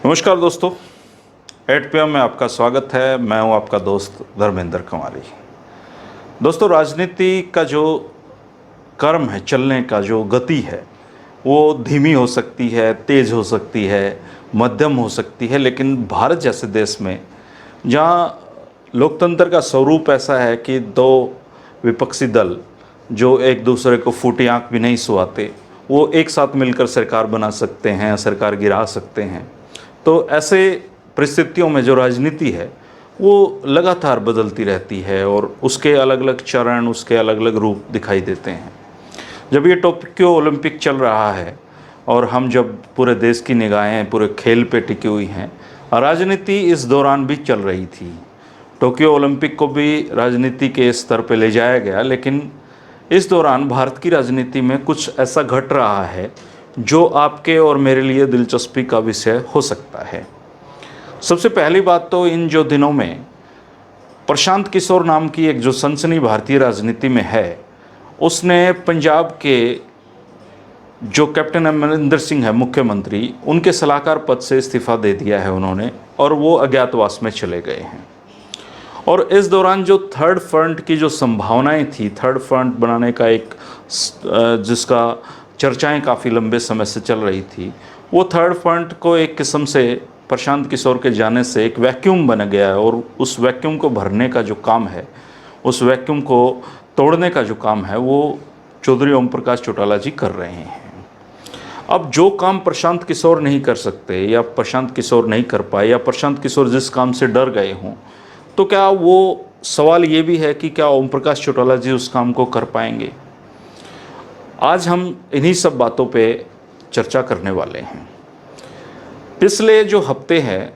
नमस्कार दोस्तों, 8 PM में आपका स्वागत है। मैं हूं आपका दोस्त धर्मेंद्र कुमारी। दोस्तों, राजनीति का जो क्रम है, चलने का जो गति है, वो धीमी हो सकती है, तेज़ हो सकती है, मध्यम हो सकती है, लेकिन भारत जैसे देश में जहाँ लोकतंत्र का स्वरूप ऐसा है कि दो विपक्षी दल जो एक दूसरे को फूटी आंख भी नहीं सुहाते, वो एक साथ मिलकर सरकार बना सकते हैं, सरकार गिरा सकते हैं। तो ऐसे परिस्थितियों में जो राजनीति है वो लगातार बदलती रहती है और उसके अलग अलग चरण, उसके अलग अलग रूप दिखाई देते हैं। जब ये टोक्यो ओलंपिक चल रहा है और हम जब पूरे देश की निगाहें पूरे खेल पे टिकी हुई हैं, राजनीति इस दौरान भी चल रही थी। टोक्यो ओलंपिक को भी राजनीति के स्तर पे ले जाया गया, लेकिन इस दौरान भारत की राजनीति में कुछ ऐसा घट रहा है जो आपके और मेरे लिए दिलचस्पी का विषय हो सकता है। सबसे पहली बात तो इन जो दिनों में प्रशांत किशोर नाम की एक जो सनसनी भारतीय राजनीति में है, उसने पंजाब के जो कैप्टन अमरिंदर सिंह है मुख्यमंत्री, उनके सलाहकार पद से इस्तीफा दे दिया है उन्होंने, और वो अज्ञातवास में चले गए हैं। और इस दौरान जो थर्ड फ्रंट की जो संभावनाएं थी, थर्ड फ्रंट बनाने का एक जिसका चर्चाएं काफ़ी लंबे समय से चल रही थी, वो थर्ड फ्रंट को एक किस्म से प्रशांत किशोर के जाने से एक वैक्यूम बन गया है, और उस वैक्यूम को भरने का जो काम है, उस वैक्यूम को तोड़ने का जो काम है, वो चौधरी ओम प्रकाश चौटाला जी कर रहे हैं। अब जो काम प्रशांत किशोर नहीं कर सकते, या प्रशांत किशोर नहीं कर पाए, या प्रशांत किशोर जिस काम से डर गए हों, तो क्या वो सवाल ये भी है कि क्या ओम प्रकाश चौटाला जी उस काम को कर पाएंगे। आज हम इन्हीं सब बातों पे चर्चा करने वाले हैं। पिछले जो हफ्ते हैं,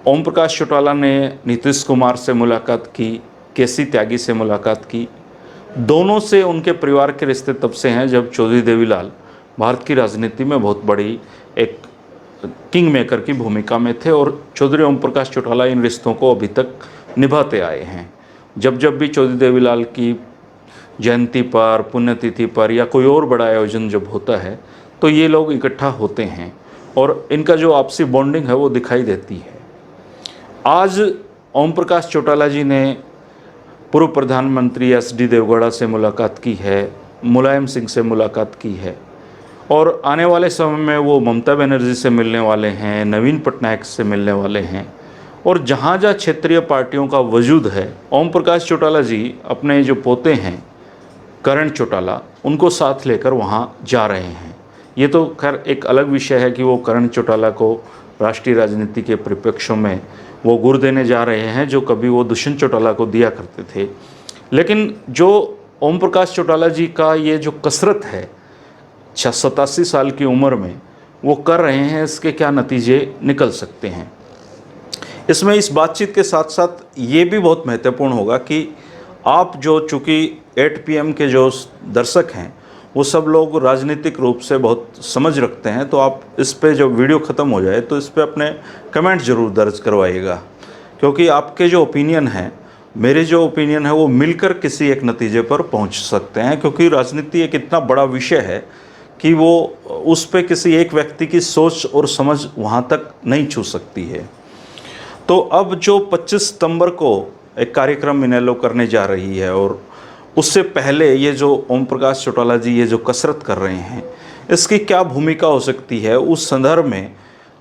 ओम प्रकाश चौटाला ने नीतीश कुमार से मुलाकात की, केसी त्यागी से मुलाकात की। दोनों से उनके परिवार के रिश्ते तब से हैं जब चौधरी देवीलाल भारत की राजनीति में बहुत बड़ी एक किंग मेकर की भूमिका में थे, और चौधरी ओम प्रकाश चौटाला इन रिश्तों को अभी तक निभाते आए हैं। जब जब भी चौधरी देवीलाल की जयंती पर, पुण्यतिथि पर, या कोई और बड़ा आयोजन जब होता है, तो ये लोग इकट्ठा होते हैं और इनका जो आपसी बॉन्डिंग है वो दिखाई देती है। आज ओम प्रकाश चौटाला जी ने पूर्व प्रधानमंत्री SD देवगौड़ा से मुलाकात की है, मुलायम सिंह से मुलाकात की है, और आने वाले समय में वो ममता बनर्जी से मिलने वाले हैं, नवीन पटनायक से मिलने वाले हैं। और जहाँ जहाँ क्षेत्रीय पार्टियों का वजूद है, ओम प्रकाश चौटाला जी अपने जो पोते हैं करण चौटाला, उनको साथ लेकर वहाँ जा रहे हैं। ये तो खैर एक अलग विषय है कि वो करण चौटाला को राष्ट्रीय राजनीति के परिप्रेक्ष्यों में वो गुर देने जा रहे हैं जो कभी वो दुष्यंत चौटाला को दिया करते थे। लेकिन जो ओम प्रकाश चौटाला जी का ये जो कसरत है 87 साल की उम्र में वो कर रहे हैं, इसके क्या नतीजे निकल सकते हैं। इसमें इस बातचीत के साथ साथ ये भी बहुत महत्वपूर्ण होगा कि आप जो चूँकि 8 PM के जो दर्शक हैं वो सब लोग राजनीतिक रूप से बहुत समझ रखते हैं, तो आप इस पे जब वीडियो ख़त्म हो जाए तो इस पे अपने कमेंट ज़रूर दर्ज करवाइएगा, क्योंकि आपके जो ओपिनियन हैं, मेरे जो ओपिनियन है, वो मिलकर किसी एक नतीजे पर पहुंच सकते हैं। क्योंकि राजनीति एक इतना बड़ा विषय है कि वो उस पे किसी एक व्यक्ति की सोच और समझ वहाँ तक नहीं छू सकती है। तो अब जो 25 सितंबर को एक कार्यक्रम इनेलो करने जा रही है, और उससे पहले ये जो ओम प्रकाश चौटाला जी ये जो कसरत कर रहे हैं, इसकी क्या भूमिका हो सकती है उस संदर्भ में,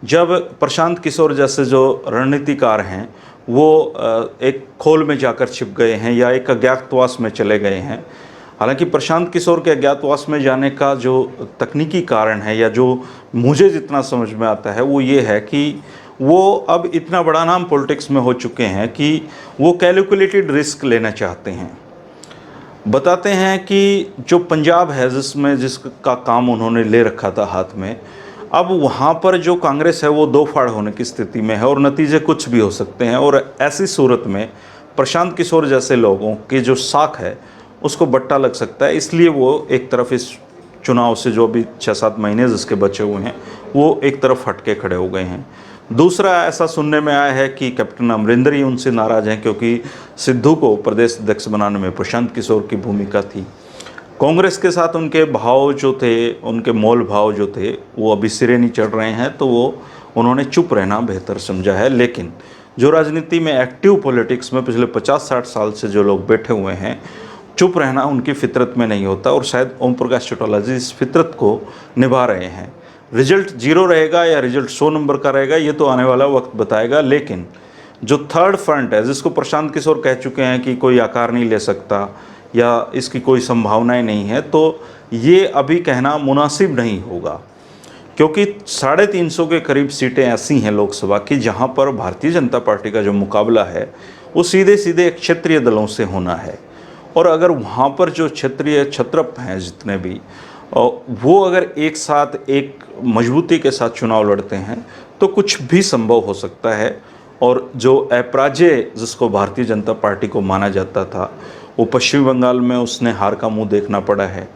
जब प्रशांत किशोर जैसे जो रणनीतिकार हैं वो एक खोल में जाकर छिप गए हैं या एक अज्ञातवास में चले गए हैं। हालांकि प्रशांत किशोर के अज्ञातवास में जाने का जो तकनीकी कारण है, या जो मुझे जितना समझ में आता है, वो ये है कि वो अब इतना बड़ा नाम पॉलिटिक्स में हो चुके हैं कि वो कैलकुलेटेड रिस्क लेना चाहते हैं। बताते हैं कि जो पंजाब है जिसका काम उन्होंने ले रखा था हाथ में, अब वहाँ पर जो कांग्रेस है वो दो फाड़ होने की स्थिति में है, और नतीजे कुछ भी हो सकते हैं। और ऐसी सूरत में प्रशांत किशोर जैसे लोगों की जो साख है उसको बट्टा लग सकता है। इसलिए वो एक तरफ इस चुनाव से जो अभी 6-7 महीने जिसके बचे हुए हैं, वो एक तरफ हटके खड़े हो गए हैं। दूसरा, ऐसा सुनने में आया है कि कैप्टन अमरिंदर ही उनसे नाराज़ हैं, क्योंकि सिद्धू को प्रदेश अध्यक्ष बनाने में प्रशांत किशोर की भूमिका थी। कांग्रेस के साथ उनके भाव जो थे, उनके मोल भाव जो थे, वो अभी सिरे नहीं चढ़ रहे हैं, तो वो उन्होंने चुप रहना बेहतर समझा है। लेकिन जो राजनीति में एक्टिव पॉलिटिक्स में पिछले 50-60 साल से जो लोग बैठे हुए हैं, चुप रहना उनकी फितरत में नहीं होता, और शायद ओम प्रकाश चौटाला जी इस फितरत को निभा रहे हैं। रिजल्ट 0 रहेगा या रिजल्ट 100 नंबर का रहेगा, ये तो आने वाला वक्त बताएगा। लेकिन जो थर्ड फ्रंट है, जिसको प्रशांत किशोर कह चुके हैं कि कोई आकार नहीं ले सकता या इसकी कोई संभावनाएं नहीं है, तो ये अभी कहना मुनासिब नहीं होगा, क्योंकि 350 के करीब सीटें ऐसी हैं लोकसभा की जहां पर भारतीय जनता पार्टी का जो मुकाबला है वो सीधे सीधे क्षेत्रीय दलों से होना है। और अगर वहाँ पर जो क्षेत्रीय छत्रप हैं जितने भी, वो अगर एक साथ एक मजबूती के साथ चुनाव लड़ते हैं तो कुछ भी संभव हो सकता है। और जो अपराजय जिसको भारतीय जनता पार्टी को माना जाता था, वो पश्चिम बंगाल में उसने हार का मुंह देखना पड़ा है।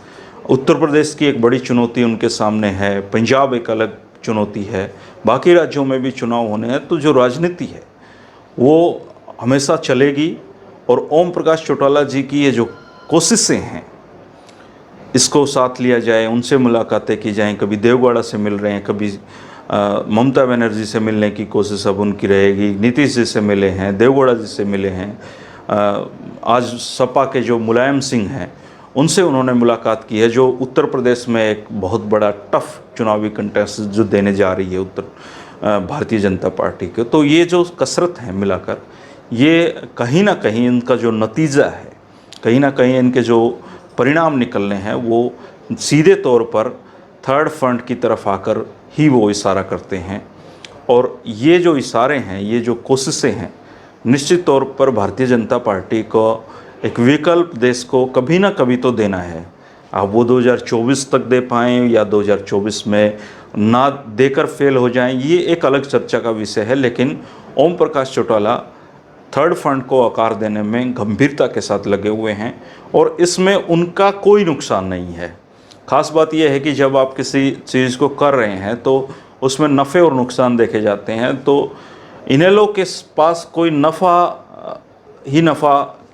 उत्तर प्रदेश की एक बड़ी चुनौती उनके सामने है, पंजाब एक अलग चुनौती है, बाकी राज्यों में भी चुनाव होने हैं। तो जो राजनीति है वो हमेशा चलेगी। और ओम प्रकाश चौटाला जी की ये जो कोशिशें हैं, इसको साथ लिया जाए, उनसे मुलाकातें की जाएं, कभी देवगौड़ा से मिल रहे हैं, कभी ममता बनर्जी से मिलने की कोशिश अब उनकी रहेगी, नीतीश जी से मिले हैं, देवगौड़ा जी से मिले हैं, आज सपा के जो मुलायम सिंह हैं उनसे उन्होंने मुलाकात की है, जो उत्तर प्रदेश में एक बहुत बड़ा टफ चुनावी कंटेस्ट जो देने जा रही है भारतीय जनता पार्टी के। तो ये जो कसरत है मिलाकर, ये कहीं ना कहीं इनका जो नतीजा है, कहीं ना कहीं इनके जो परिणाम निकलने हैं, वो सीधे तौर पर थर्ड फ्रंट की तरफ आकर ही वो इशारा करते हैं। और ये जो इशारे हैं, ये जो कोशिशें हैं, निश्चित तौर पर भारतीय जनता पार्टी को एक विकल्प देश को कभी ना कभी तो देना है। अब वो 2024 तक दे पाएँ या 2024 में ना देकर फेल हो जाएं, ये एक अलग चर्चा का विषय है। लेकिन ओम प्रकाश चौटाला थर्ड फ्रंट को आकार देने में गंभीरता के साथ लगे हुए हैं और इसमें उनका कोई नुकसान नहीं है। ख़ास बात यह है कि जब आप किसी चीज़ को कर रहे हैं तो उसमें नफ़े और नुकसान देखे जाते हैं। तो इनेलो के पास कोई नफ़ा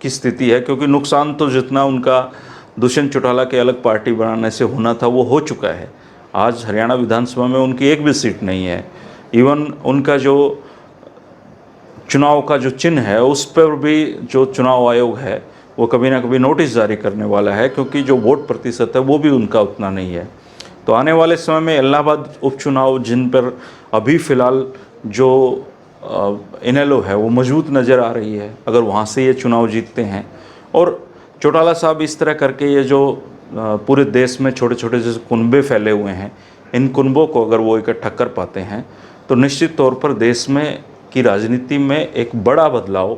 की स्थिति है, क्योंकि नुकसान तो जितना उनका दुष्यंत चौटाला के अलग पार्टी बनाने से होना था वो हो चुका है। आज हरियाणा विधानसभा में उनकी एक भी सीट नहीं है। इवन उनका जो चुनाव का जो चिन्ह है उस पर भी जो चुनाव आयोग है वो कभी ना कभी नोटिस जारी करने वाला है, क्योंकि जो वोट प्रतिशत है वो भी उनका उतना नहीं है। तो आने वाले समय में इलाहाबाद उपचुनाव, जिन पर अभी फ़िलहाल जो इनेलो है वो मजबूत नज़र आ रही है, अगर वहाँ से ये चुनाव जीतते हैं और चौटाला साहब इस तरह करके ये जो पूरे देश में छोटे छोटे जैसे कुनबे फैले हुए हैं, इन कुनबों को अगर वो इकट्ठा कर पाते हैं तो निश्चित तौर पर देश में की राजनीति में एक बड़ा बदलाव,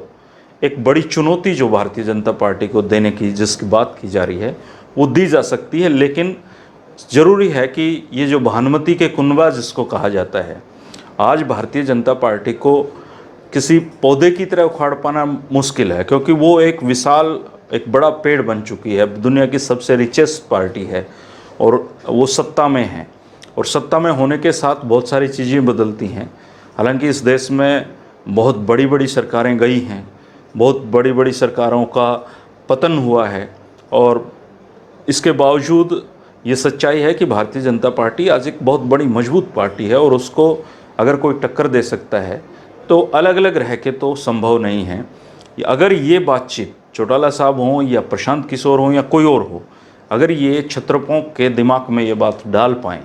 एक बड़ी चुनौती जो भारतीय जनता पार्टी को देने की जिसकी बात की जा रही है वो दी जा सकती है। लेकिन ज़रूरी है कि ये जो भानुमति के कुनबा जिसको कहा जाता है, आज भारतीय जनता पार्टी को किसी पौधे की तरह उखाड़ पाना मुश्किल है, क्योंकि वो एक विशाल, एक बड़ा पेड़ बन चुकी है, दुनिया की सबसे रिचेस्ट पार्टी है और वो सत्ता में है। और सत्ता में होने के साथ बहुत सारी चीज़ें बदलती हैं। हालांकि इस देश में बहुत बड़ी बड़ी सरकारें गई हैं, बहुत बड़ी बड़ी सरकारों का पतन हुआ है, और इसके बावजूद ये सच्चाई है कि भारतीय जनता पार्टी आज एक बहुत बड़ी मजबूत पार्टी है और उसको अगर कोई टक्कर दे सकता है तो अलग अलग रह के तो संभव नहीं है। अगर ये बातचीत चौटाला साहब हों या प्रशांत किशोर हों या कोई और हो, अगर ये छत्रपों के दिमाग में ये बात डाल पाएँ,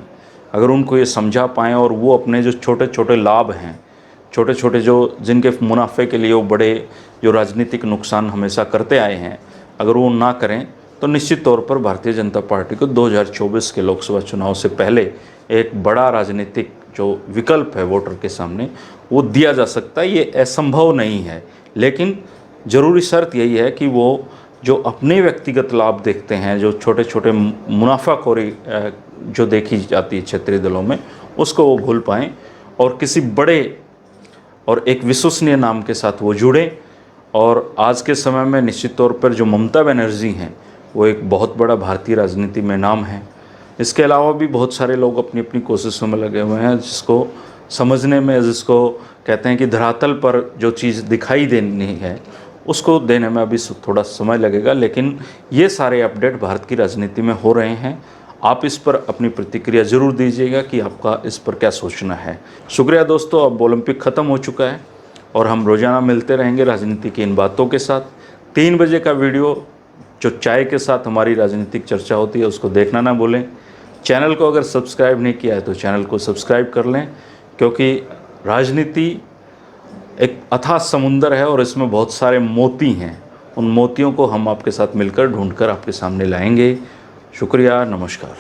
अगर उनको ये समझा पाएँ और वो अपने जो छोटे छोटे लाभ हैं, छोटे छोटे जो जिनके मुनाफे के लिए वो बड़े जो राजनीतिक नुकसान हमेशा करते आए हैं, अगर वो ना करें तो निश्चित तौर पर भारतीय जनता पार्टी को 2024 के लोकसभा चुनाव से पहले एक बड़ा राजनीतिक जो विकल्प है वोटर के सामने वो दिया जा सकता है। ये असंभव नहीं है, लेकिन ज़रूरी शर्त यही है कि वो जो अपने व्यक्तिगत लाभ देखते हैं, जो छोटे छोटे मुनाफाखोरी जो देखी जाती है क्षेत्रीय दलों में, उसको वो भूल पाएँ और किसी बड़े और एक विश्वसनीय नाम के साथ वो जुड़ें। और आज के समय में निश्चित तौर पर जो ममता बनर्जी हैं वो एक बहुत बड़ा भारतीय राजनीति में नाम है। इसके अलावा भी बहुत सारे लोग अपनी अपनी कोशिशों में लगे हुए हैं, जिसको समझने में, जिसको कहते हैं कि धरातल पर जो चीज़ दिखाई देनी है उसको देने में अभी थोड़ा समय लगेगा। लेकिन ये सारे अपडेट भारत की राजनीति में हो रहे हैं। आप इस पर अपनी प्रतिक्रिया ज़रूर दीजिएगा कि आपका इस पर क्या सोचना है। शुक्रिया दोस्तों, अब ओलंपिक ख़त्म हो चुका है और हम रोज़ाना मिलते रहेंगे राजनीति की इन बातों के साथ। 3 बजे का वीडियो जो चाय के साथ हमारी राजनीतिक चर्चा होती है उसको देखना ना भूलें। चैनल को अगर सब्सक्राइब नहीं किया है तो चैनल को सब्सक्राइब कर लें, क्योंकि राजनीति एक अथाह समुंदर है और इसमें बहुत सारे मोती हैं। उन मोतियों को हम आपके साथ मिलकर ढूंढकर आपके सामने लाएंगे। शुक्रिया, नमस्कार।